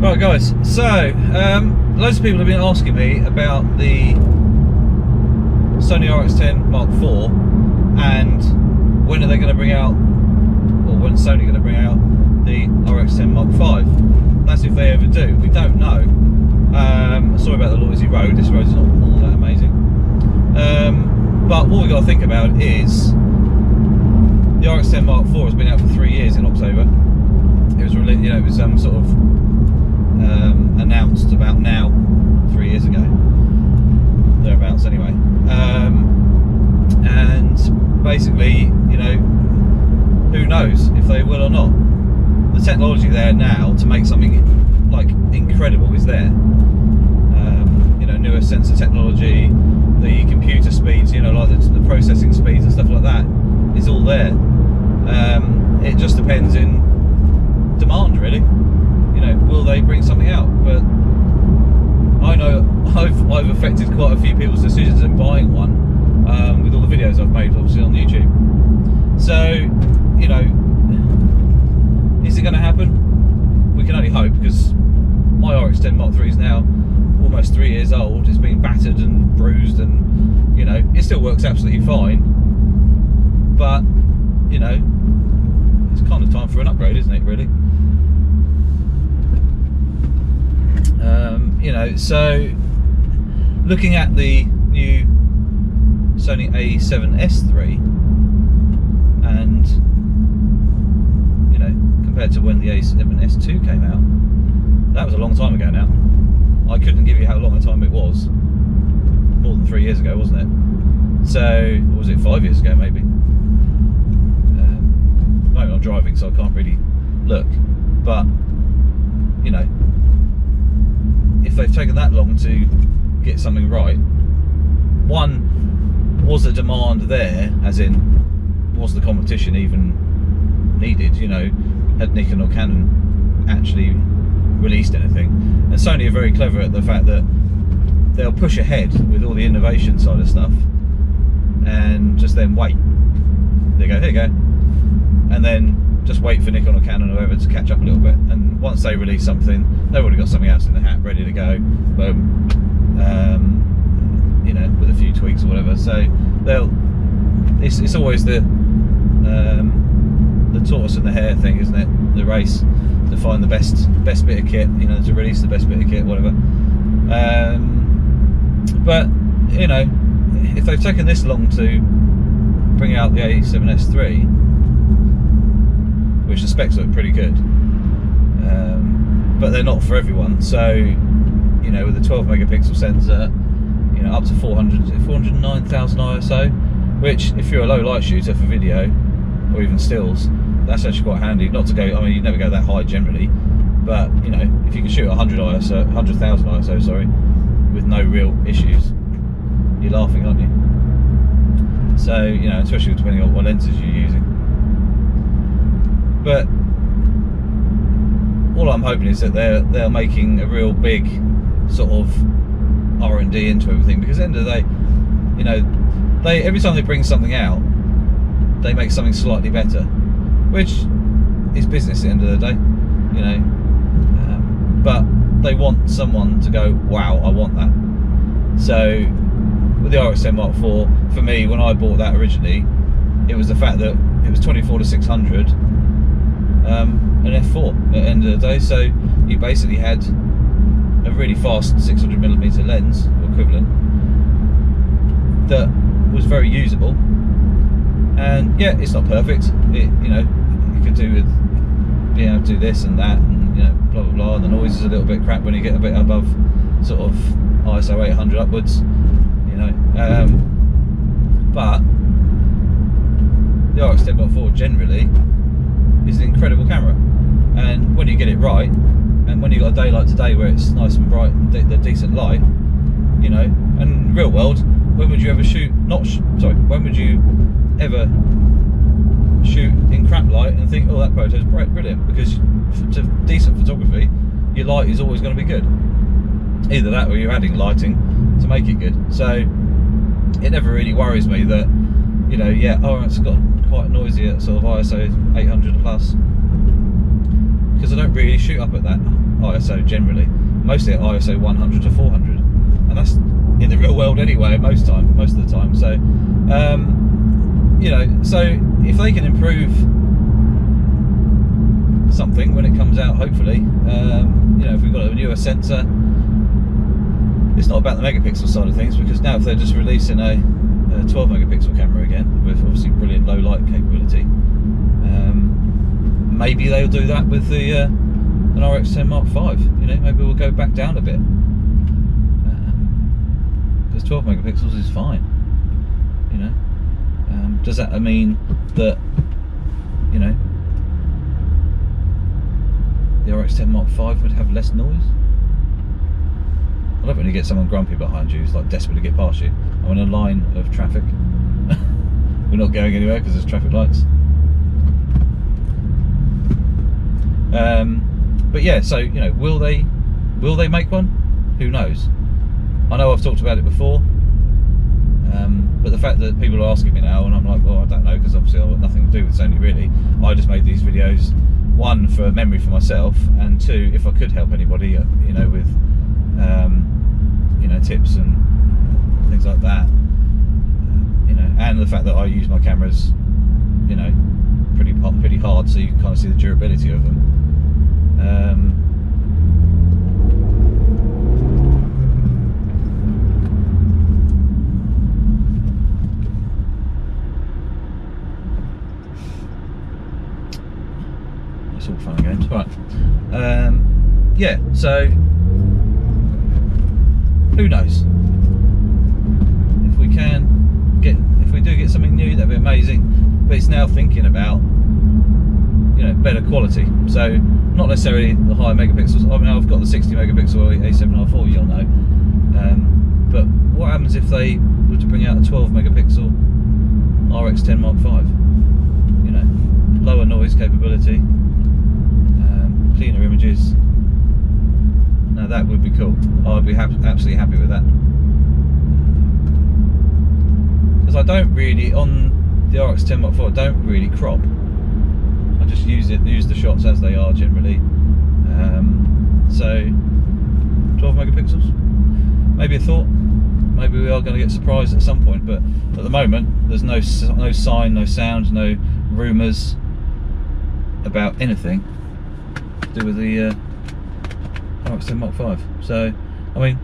Right guys, so loads of people have been asking me about the Sony Rx10 Mark IV and when are they going to bring out, or when Sony going to bring out the Rx10 Mark V. That's if they ever do. We don't know. Sorry about the noisy road. This road's not all that amazing. But what we've got to think about is the Rx10 Mark IV has been out for 3 years in October. It was really, it was sort of announced about now 3 years ago, thereabouts anyway. And basically, who knows if they will or not. The technology there now to make something like incredible is there. Newer sensor technology, the computer speeds, like the processing speeds and stuff like that is all there. It just depends in demand, really. Will they bring something out? But I know I've affected quite a few people's decisions in buying one with all the videos I've made, obviously, on YouTube. So, is it going to happen? We can only hope, because my Rx10 Mark III is now almost 3 years old. It's been battered and bruised, and it still works absolutely fine. But it's kind of time for an upgrade, isn't it? Really. So looking at the new Sony A7s3 and compared to when the A7s2 came out, that was a long time ago now. I couldn't give you how long a time it was. More than 3 years ago, wasn't it? So, or was it 5 years ago maybe? I'm driving, so I can't really look. But if they've taken that long to get something right, one, was the demand there, as in, was the competition even needed? Had Nikon or Canon actually released anything? And Sony are very clever at the fact that they'll push ahead with all the innovation side of stuff and just then wait. There you go, here you go. And then just wait for Nikon or Canon or whoever to catch up a little bit. And once they release something, they've already got something else in the hat ready to go. Boom. With a few tweaks or whatever. So it's always the tortoise and the hare thing, isn't it? The race to find the best bit of kit, to release the best bit of kit, whatever. But if they've taken this long to bring out the A7s3, which the specs look pretty good, but they're not for everyone. So with a 12 megapixel sensor, up to 409,000 ISO, which if you're a low light shooter for video or even stills, that's actually quite handy. Not to go, you never go that high generally, but if you can shoot 100,000 ISO, sorry, with no real issues, you're laughing, aren't you? So especially depending on what lenses you're using. But all I'm hoping is that they're making a real big sort of R&D into everything, because at the end of the day, every time they bring something out, they make something slightly better, which is business at the end of the day, but they want someone to go, wow, I want that. So with the Rx10 Mark IV, for me, when I bought that originally, it was the fact that it was 24-600, an f4 at the end of the day. So you basically had a really fast 600mm lens, or equivalent, that was very usable. And yeah, it's not perfect. It you could do with being able to do this and that, and blah blah blah. And the noise is a little bit crap when you get a bit above sort of ISO 800 upwards. But the Rx10 Mark IV generally is an incredible camera, and when you get it right, and when you've got a day like today where it's nice and bright and the decent light, and in real world, when would you ever shoot, when would you ever shoot in crap light and think, oh, that photo is brilliant? Because to decent photography, your light is always going to be good. Either that or you're adding lighting to make it good. So it never really worries me that, it's got quite noisy at sort of ISO 800 plus. because I don't really shoot up at that ISO generally. Mostly at ISO 100 to 400, and that's in the real world anyway. Most of the time. So, you know, so if they can improve something when it comes out, hopefully, you know, if we've got a newer sensor, it's not about the megapixel side of things, because now if they're just releasing a 12 megapixel camera again with obviously brilliant low light capability, maybe they'll do that with the an Rx10 Mark V. You know, maybe we'll go back down a bit, because 12 megapixels is fine. You know, does that mean that, you know, the Rx10 Mark V would have less noise? I love it when you get someone grumpy behind you who's like desperate to get past you. I'm in a line of traffic. We're not going anywhere because there's traffic lights. But yeah, so, you know, will they make one? Who knows? I know I've talked about it before, but the fact that people are asking me now, and I'm like, well, I don't know, because obviously I've got nothing to do with Sony really. I just made these videos, one, for memory for myself, and two, if I could help anybody, you know, with you know, tips and things like that, you know, and the fact that I use my cameras, you know, pretty hard, so you can kind of see the durability of them. It's all fun and games, right? Yeah, so who knows? If we do get something new, that'd be amazing. But it's now thinking about, you know, better quality. So not necessarily the higher megapixels. I mean, I've got the 60 megapixel A7R4, you'll know. But what happens if they were to bring out a 12 megapixel Rx10 Mark V? You know, lower noise capability, cleaner images. Now that would be cool. I'd be absolutely happy with that. Because I don't really, on the Rx10 Mark IV, I don't really crop. I just use the shots as they are generally. So 12 megapixels, maybe a thought. Maybe we are going to get surprised at some point, but at the moment there's no sign, no sound, no rumours about anything to do with the Rx10 Mark V. So, I mean,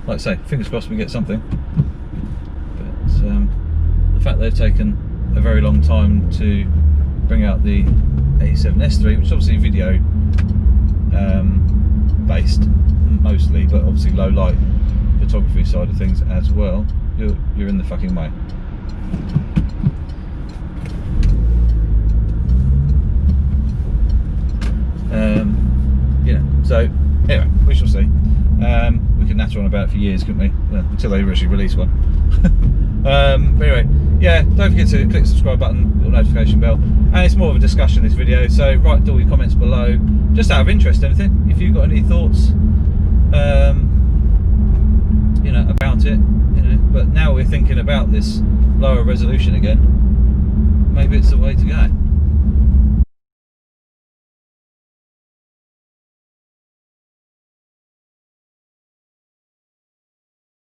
like I say, fingers crossed we get something. But the fact they've taken a very long time to bring out the A7s3, which is obviously video based mostly, but obviously low light photography side of things as well, you're in the fucking way. You know, so anyway, we shall see. We could natter on about it for years, couldn't we? Well, until they actually release one. But anyway, yeah, don't forget to click the subscribe button, little notification bell, and it's more of a discussion, this video, so write all your comments below, just out of interest, anything, if you've got any thoughts, you know, about it, you know. But now we're thinking about this lower resolution again, maybe it's the way to go.